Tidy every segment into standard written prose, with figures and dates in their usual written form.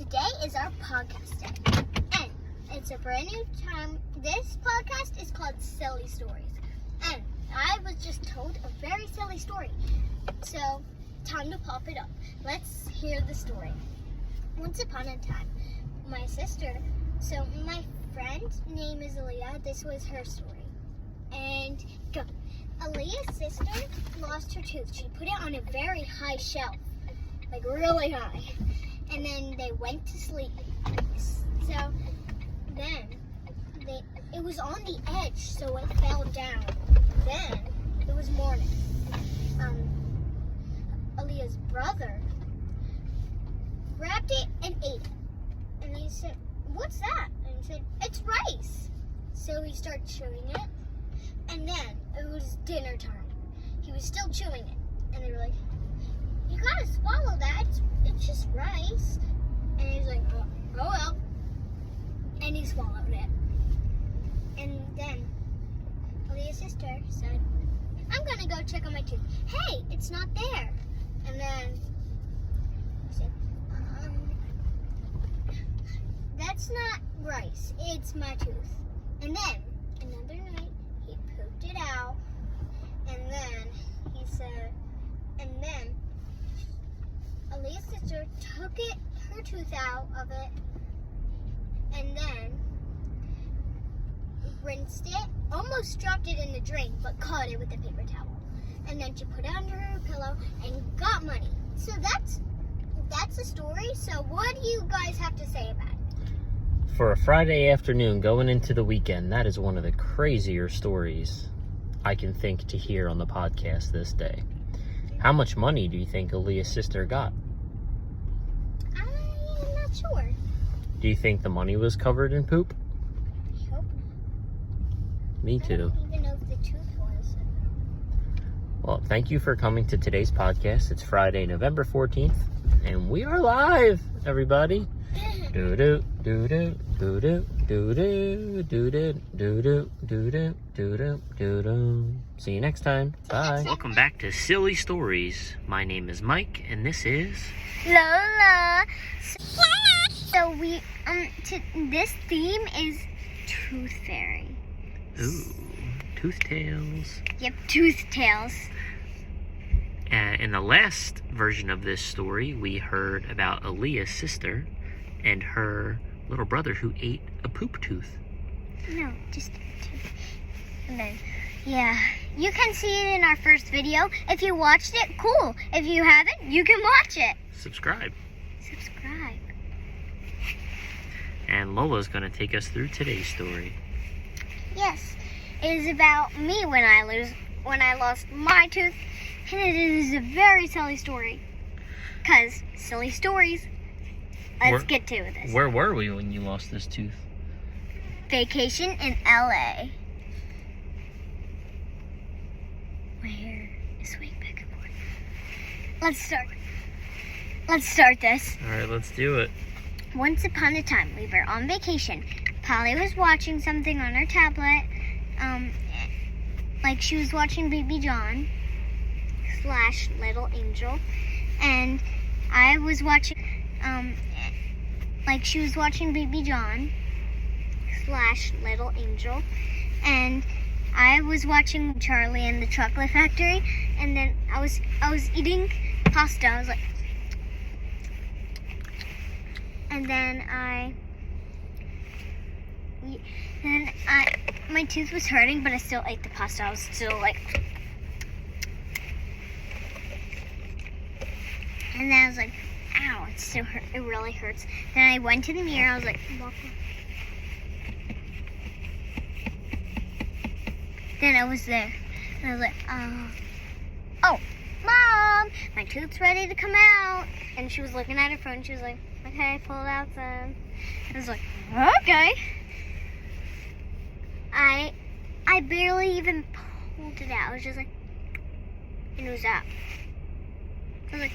today is our podcast day. And it's a brand new time. This podcast is called Silly Stories. And I was just told a very silly story. So, time to pop it up. Let's hear the story. Once upon a time, my friend's name is Aaliyah. This was her story. And go. Aaliyah's sister lost her tooth. She put it on a very high shelf, like really high. And then they went to sleep. So then it was on the edge, so it fell down. Then it was morning. Aaliyah's brother grabbed it and ate it. And he said, "What's that?" And he said, "It's rice." So he started chewing it. And then it was dinner time. He was still chewing it. And they were like, "You gotta swallow that. It's just rice." And he was like, "Oh well." And he swallowed it. And then Aaliyah's sister said, "I'm gonna go check on my tooth. Hey, it's not there." And then he said, "That's not rice. It's my tooth." And then another night, he pooped it out. And then he said, and then Aaliyah's sister took her tooth out of it, and then rinsed it, almost dropped it in the drain, but caught it with a paper towel. And then she put it under her pillow and got money. So that's the story. So what do you guys have to say about it? For a Friday afternoon going into the weekend, that is one of the crazier stories I can think to hear on the podcast this day. How much money do you think Aaliyah's sister got? I'm not sure. Do you think the money was covered in poop? I hope not. Me I too. don't even know if the tooth was. Well, thank you for coming to today's podcast. It's Friday, November 14th, and we are live, everybody. Do-do, do-do, do-do, do-do, do-do, do-do, do-do, do-do, do-do. See you next time. Bye. Welcome back to Silly Stories. My name is Mike, and this is Lola. So this theme is Tooth Fairy. Ooh, Tooth Tales. Yep, Tooth Tales. In the last version of this story, we heard about Aaliyah's sister and her little brother who ate a poop tooth. No, just a tooth. And then, yeah, you can see it in our first video. If you watched it, cool. If you haven't, you can watch it. Subscribe. Subscribe. And Lola's going to take us through today's story. Yes, it is about me when I lost my tooth, and it is a very silly story. 'Cause silly stories. Let's get to this. Where were we when you lost this tooth? Vacation in LA. Where is Wake back and forth? Let's start this. All right, let's do it. Once upon a time, we were on vacation. Polly was watching something on her tablet. Like she was watching Baby John / Little Angel. And I was watching, like she was watching Baby John / Little Angel. And I was watching Charlie and the Chocolate Factory. And then I was eating pasta. I was like, and then my tooth was hurting, but I still ate the pasta. I was still like, and then I was like, ow, it still hurt. It really hurts. Then I went to the mirror. I was like, then I was there, and I was like, oh, Mom, my tooth's ready to come out. And she was looking at her phone. She was like, okay, pull it out then. I was like, okay. I barely even pulled it out. I was just like, and it was out. I was like,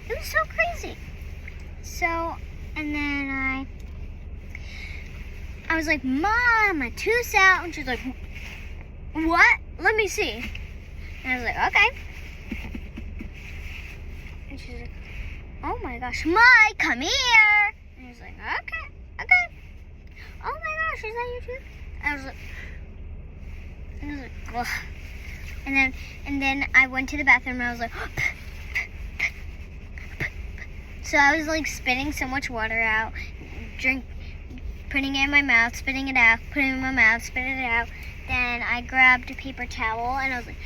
it was so crazy. So, and then I was like, Mom, my tooth's out. And she's like, what? Let me see. And I was like, okay. And she's like, oh my gosh, Mike, come here. he was like, okay. Oh my gosh, is that your tooth? I was like, ugh. And then I went to the bathroom and I was like, so I was like spitting so much water out, putting it in my mouth, spitting it out, putting it in my mouth, spitting it out. Then I grabbed a paper towel and I was like,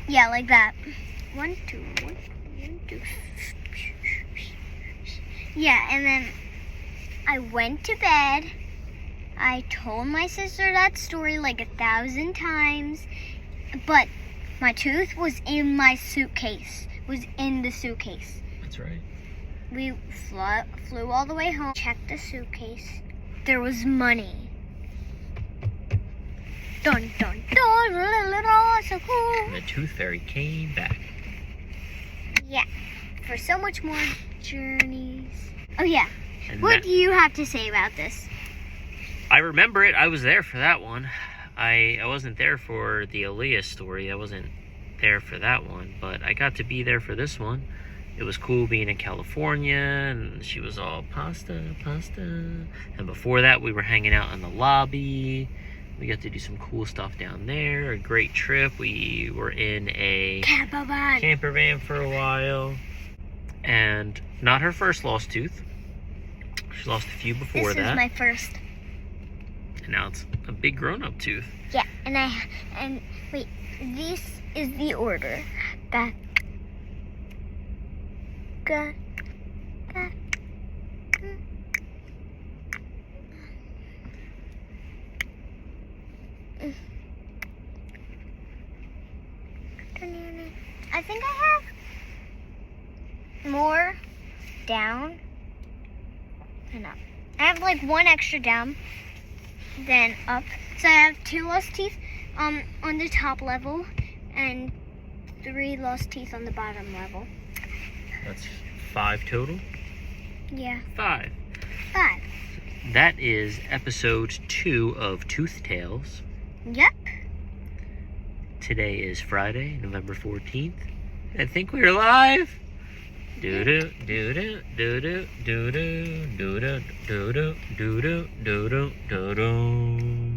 yeah, like that. 1, 2, 1, 2. Yeah, and then I went to bed. I told my sister that story like 1,000 times, but my tooth was in my suitcase. Was in the suitcase. That's right. We flew all the way home. Checked the suitcase. There was money. Dun dun dun! So cool. And the tooth fairy came back. Yeah, for so much more journeys. Oh yeah. And What do you have to say about this? I remember it. I was there for that one. I wasn't there for the Aaliyah story. I wasn't there for that one, but I got to be there for this one. It was cool being in California, and she was all pasta. And before that, we were hanging out in the lobby. We got to do some cool stuff down there. A great trip. We were in a camper van for a while. And not her first lost tooth. She lost a few before that. This is my first. And now it's a big grown-up tooth. Yeah, and wait, this is the order. Ga. I think I have more down and up. I have like one extra down, then up. So I have 2 lost teeth on the top level and 3 lost teeth on the bottom level. That's 5 total? Yeah. 5. 5. That is episode 2 of Tooth Tales. Yep. Today is Friday, November 14th. I think we're live. Do-do, do-do, do-do, do-do, do-do, do-do, do-do, do-do, do-do.